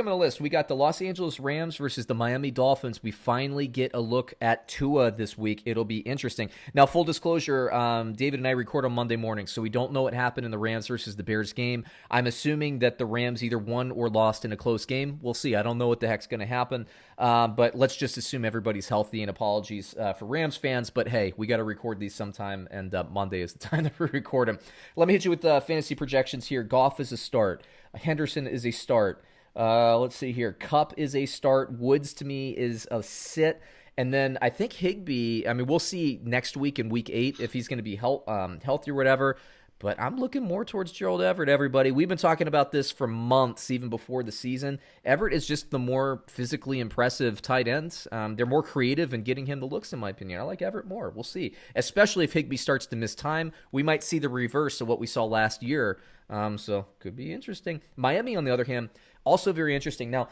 On the list, we got the Los Angeles Rams versus the Miami Dolphins. We finally get a look at Tua this week. It'll be interesting. Now, full disclosure, David and I record on Monday morning, so we don't know what happened in the Rams versus the Bears game. I'm assuming that the Rams either won or lost in a close game. We'll see. I don't know what the heck's going to happen, but let's just assume everybody's healthy, and apologies for Rams fans. But hey, we got to record these sometime, and Monday is the time that we record them. Let me hit you with fantasy projections here. Goff is a start. Henderson is a start. Let's see here. Kupp is a start. Woods to me is a sit. And then I think Higbee, we'll see next week in week 8 if he's going to be healthy or whatever. But I'm looking more towards Gerald Everett, everybody. We've been talking about this for months, even before the season. Everett is just the more physically impressive tight ends. They're more creative in getting him the looks, in my opinion. I like Everett more. We'll see. Especially if Higbee starts to miss time. We might see the reverse of what we saw last year. So could be interesting. Miami, on the other hand, also very interesting. Now,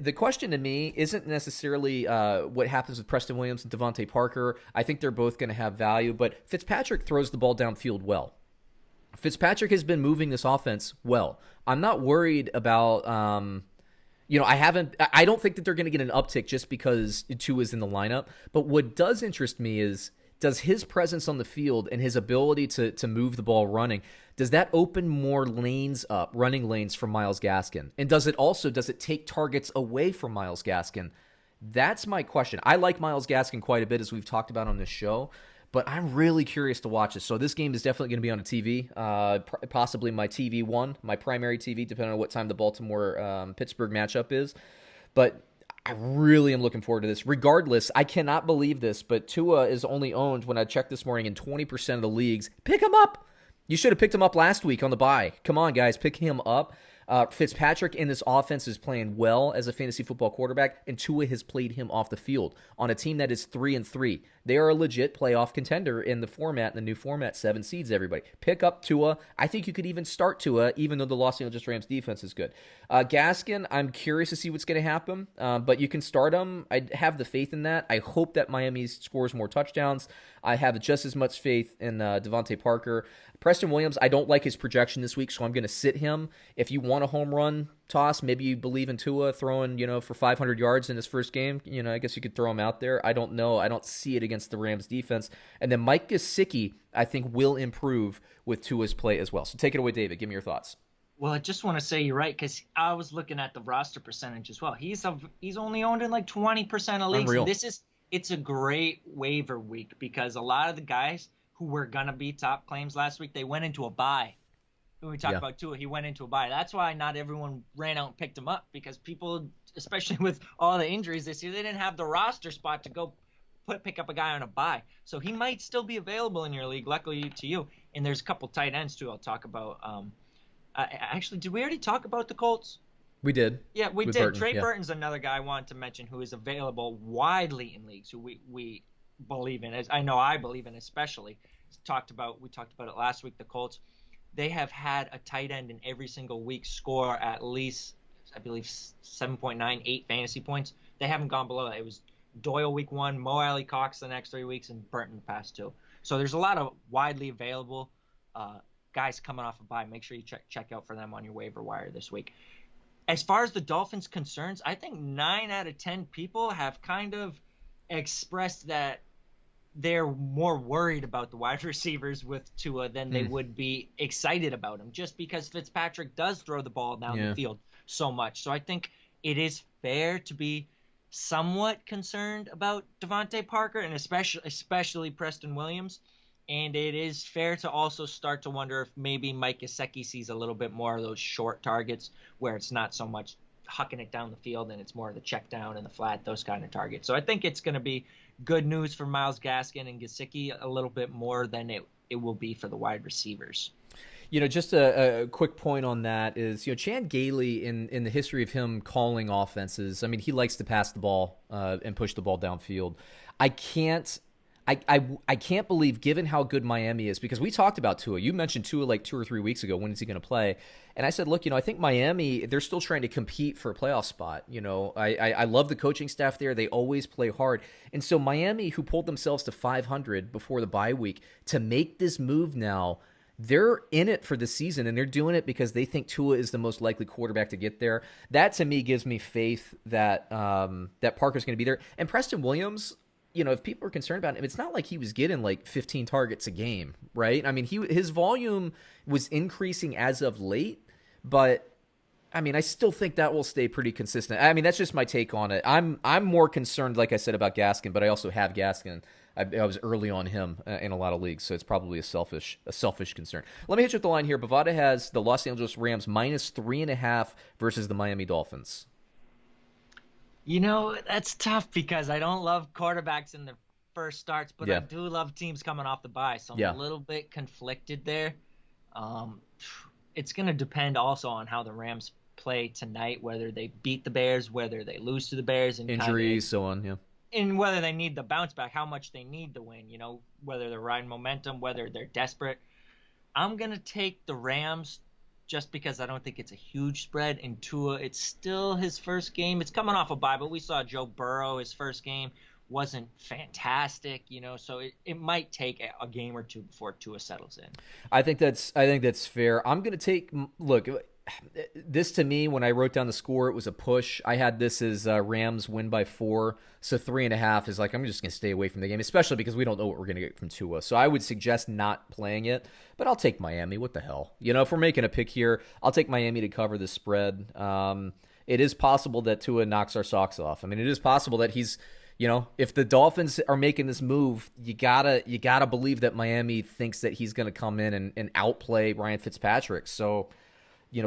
the question to me isn't necessarily what happens with Preston Williams and Devontae Parker. I think they're both going to have value, but Fitzpatrick throws the ball downfield well. Fitzpatrick has been moving this offense well. I'm not worried about, I don't think that they're going to get an uptick just because Tua is in the lineup. But what does interest me is, does his presence on the field and his ability to move the ball running, does that open more lanes up, running lanes for Myles Gaskin? And does it take targets away from Myles Gaskin? That's my question. I like Myles Gaskin quite a bit, as we've talked about on this show, but I'm really curious to watch this. So this game is definitely going to be on a TV, possibly my TV one, my primary TV, depending on what time the Baltimore-Pittsburgh matchup is. But I really am looking forward to this. Regardless, I cannot believe this, but Tua is only owned, when I checked this morning, in 20% of the leagues. Pick him up. You should have picked him up last week on the bye. Come on, guys, pick him up. Fitzpatrick in this offense is playing well as a fantasy football quarterback, and Tua has played him off the field on a team that is 3-3. They are a legit playoff contender in the new format, 7 seeds, everybody. Pick up Tua. I think you could even start Tua, even though the Los Angeles Rams defense is good. Gaskin, I'm curious to see what's going to happen, but you can start him. I have the faith in that. I hope that Miami scores more touchdowns. I have just as much faith in Devontae Parker. Preston Williams, I don't like his projection this week, so I'm going to sit him. If you want a home run toss, maybe you believe in Tua throwing, for 500 yards in his first game. I guess you could throw him out there. I don't know. I don't see it against the Rams defense. And then Mike Gesicki, I think, will improve with Tua's play as well. So take it away, David. Give me your thoughts. Well, I just want to say you're right, because I was looking at the roster percentage as well. He's only owned in like 20% of leagues. Unreal. It's a great waiver week, because a lot of the guys who were going to be top claims last week, they went into a bye. When we talk about Tua, he went into a bye. That's why not everyone ran out and picked him up, because people, especially with all the injuries this year, they didn't have the roster spot to go pick up a guy on a bye. So he might still be available in your league, luckily to you. And there's a couple tight ends, too, I'll talk about. Actually, did we already talk about the Colts? We did. Yeah, we did. Burton, Trey Burton's another guy I wanted to mention who is available widely in leagues, who we believe in. As I know I believe in, especially. We talked about it last week, the Colts. They have had a tight end in every single week score at least, I believe, 7.98 fantasy points. They haven't gone below that. It was Doyle week 1, Mo Alley Cox the next 3 weeks, and Burton the past 2. So there's a lot of widely available guys coming off a bye. Make sure you check out for them on your waiver wire this week. As far as the Dolphins concerns, I think 9 out of 10 people have kind of expressed that they're more worried about the wide receivers with Tua than they would be excited about him, just because Fitzpatrick does throw the ball down the field so much. So I think it is fair to be somewhat concerned about Devontae Parker and especially Preston Williams. And it is fair to also start to wonder if maybe Mike Gesicki sees a little bit more of those short targets where it's not so much hucking it down the field and it's more of the check down and the flat, those kind of targets. So I think it's going to be good news for Myles Gaskin and Gesicki a little bit more than it will be for the wide receivers. Just a quick point on that is, Chan Gailey, in the history of him calling offenses, he likes to pass the ball and push the ball downfield. I can't believe, given how good Miami is, because we talked about Tua. You mentioned Tua like 2 or 3 weeks ago. When is he going to play? And I said, look, I think Miami, they're still trying to compete for a playoff spot. I love the coaching staff there. They always play hard. And so Miami, who pulled themselves to 500 before the bye week, to make this move now, they're in it for the season, and they're doing it because they think Tua is the most likely quarterback to get there. That to me gives me faith that that Parker's going to be there. And Preston Williams, if people are concerned about him, it's not like he was getting like 15 targets a game, right? I mean, his volume was increasing as of late, but I mean, I still think that will stay pretty consistent. I mean, that's just my take on it. I'm more concerned, like I said, about Gaskin, but I also have Gaskin. I was early on him in a lot of leagues, so it's probably a selfish concern. Let me hit you with the line here. Bovada has the Los Angeles Rams -3.5 versus the Miami Dolphins. That's tough because I don't love quarterbacks in their first starts, but I do love teams coming off the bye, so I'm a little bit conflicted there. It's going to depend also on how the Rams play tonight, whether they beat the Bears, whether they lose to the Bears, and injuries, so on, yeah. And whether they need the bounce back, how much they need the win, whether they're riding momentum, whether they're desperate. I'm going to take the Rams just because I don't think it's a huge spread. And Tua, it's still his first game. It's coming off a bye, but we saw Joe Burrow, his first game wasn't fantastic, so it might take a game or two before Tua settles in. I think that's fair. I'm going to look, this to me, when I wrote down the score, it was a push. I had this as Rams win by 4, so 3.5 is like, I'm just going to stay away from the game, especially because we don't know what we're going to get from Tua. So I would suggest not playing it, but I'll take Miami. What the hell? If we're making a pick here, I'll take Miami to cover the spread. It is possible that Tua knocks our socks off. I mean, it is possible that he's, if the Dolphins are making this move, you gotta believe that Miami thinks that he's going to come in and outplay Ryan Fitzpatrick. So,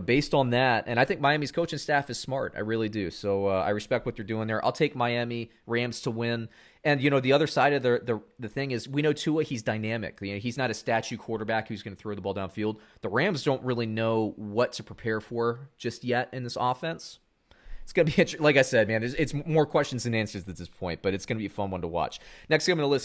based on that, and I think Miami's coaching staff is smart. I really do. So I respect what they're doing there. I'll take Miami Rams to win. And, the other side of the thing is we know Tua, he's dynamic. He's not a statue quarterback who's going to throw the ball downfield. The Rams don't really know what to prepare for just yet in this offense. It's going to be, like I said, man, it's more questions than answers at this point, but it's going to be a fun one to watch. Next thing I'm going to list